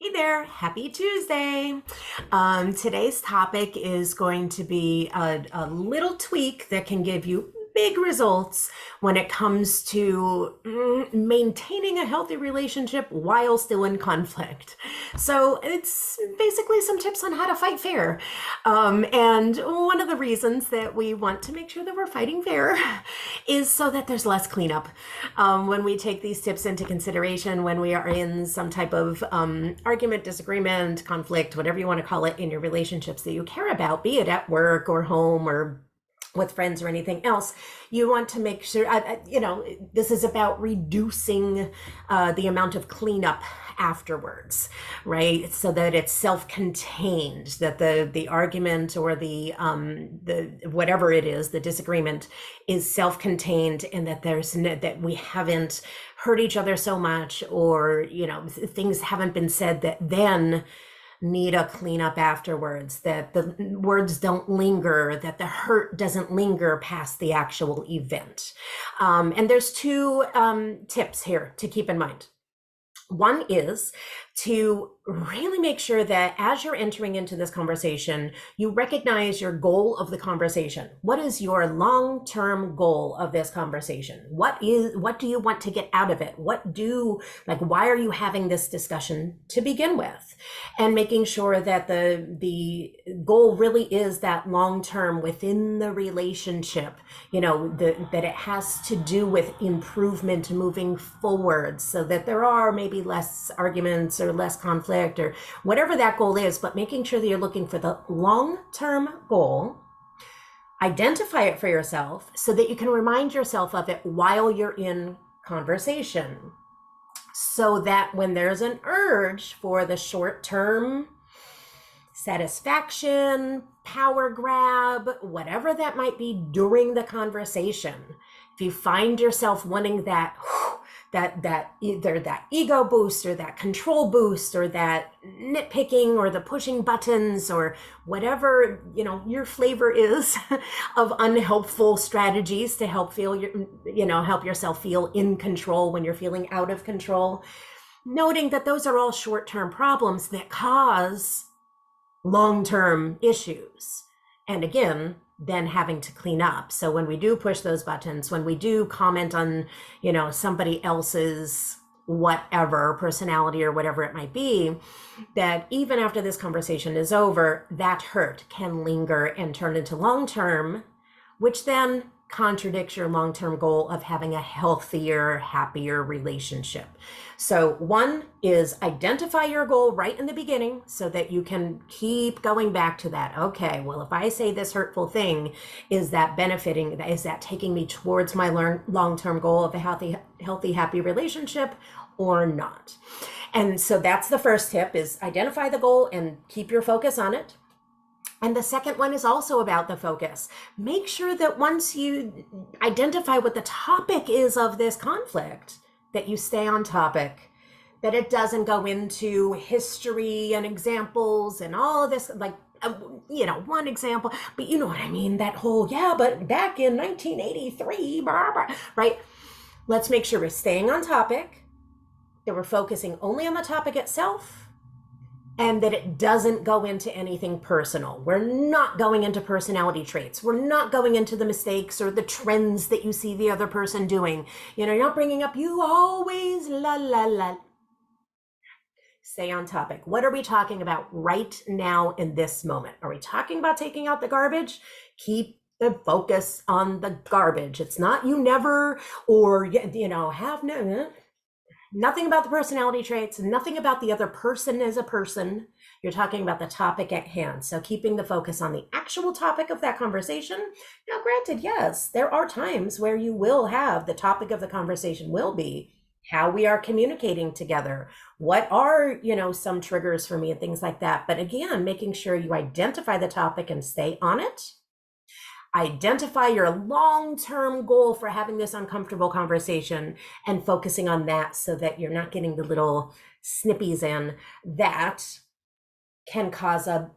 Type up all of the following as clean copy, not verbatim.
Hey there, happy Tuesday. Today's topic is going to be a little tweak that can give you big results when it comes to maintaining a healthy relationship while still in conflict. So, it's basically some tips on how to fight fair. And one of the reasons that we want to make sure that we're fighting fair is so that there's less cleanup. When we take these tips into consideration, when we are in some type of argument, disagreement, conflict, whatever you want to call it, in your relationships that you care about, be it at work or home or with friends or anything else, you want to make sure, this is about reducing the amount of cleanup afterwards, right? So that it's self-contained, that the argument or the whatever it is, the disagreement is self-contained, and that that we haven't hurt each other so much, or things haven't been said that then need a cleanup afterwards, that the words don't linger, that the hurt doesn't linger past the actual event. And there's two tips here to keep in mind. One is to really make sure that as you're entering into this conversation, you recognize your goal of the conversation. What is your long-term goal of this conversation? What do you want to get out of it? Why are you having this discussion to begin with? And making sure that the goal really is that long-term within the relationship, that it has to do with improvement moving forward, so that there are maybe less arguments or less conflict or whatever that goal is, but making sure that you're looking for the long-term goal. Identify it for yourself so that you can remind yourself of it while you're in conversation, so that when there's an urge for the short-term satisfaction, power grab, whatever that might be during the conversation, if you find yourself wanting that either that ego boost or that control boost or that nitpicking or the pushing buttons or whatever your flavor is of unhelpful strategies to help help yourself feel in control when you're feeling out of control, noting that those are all short-term problems that cause long-term issues, and again then having to clean up. So when we do push those buttons, when we do comment on somebody else's whatever personality or whatever it might be, that even after this conversation is over, that hurt can linger and turn into long-term, which then contradicts your long-term goal of having a healthier, happier relationship. So one is identify your goal right in the beginning so that you can keep going back to that. Okay, well, if I say this hurtful thing, is that benefiting? Is that taking me towards my long-term goal of a healthy, happy relationship or not? And so that's the first tip, is identify the goal and keep your focus on it. And the second one is also about the focus. Make sure that once you identify what the topic is of this conflict, that you stay on topic, that it doesn't go into history and examples and all of this, one example, but you know what I mean, that whole, yeah, but back in 1983, blah, blah, right? Let's make sure we're staying on topic, that we're focusing only on the topic itself, and that it doesn't go into anything personal. We're not going into personality traits. We're not going into the mistakes or the trends that you see the other person doing. You're not bringing up, you always la la la. Stay on topic. What are we talking about right now in this moment? Are we talking about taking out the garbage? Keep the focus on the garbage. It's not you never, or have no. Nothing about the personality traits, nothing about the other person as a person. You're talking about the topic at hand. So keeping the focus on the actual topic of that conversation. Now, granted, yes, there are times where you will have the topic of the conversation will be how we are communicating together. What are, some triggers for me and things like that. But again, making sure you identify the topic and stay on it. Identify your long-term goal for having this uncomfortable conversation and focusing on that, so that you're not getting the little snippies in that can cause a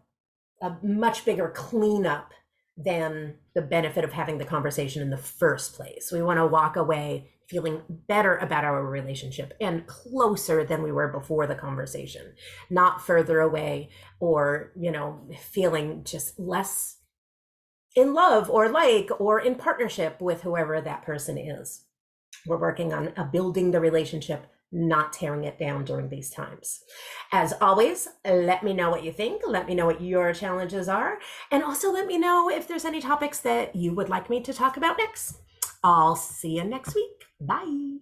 much bigger cleanup than the benefit of having the conversation in the first place. We want to walk away feeling better about our relationship and closer than we were before the conversation, not further away, or, feeling just less in love or or in partnership with whoever that person is. We're working on building the relationship, not tearing it down during these times. As always, let me know what you think. Let me know what your challenges are. And also let me know if there's any topics that you would like me to talk about next. I'll see you next week. Bye.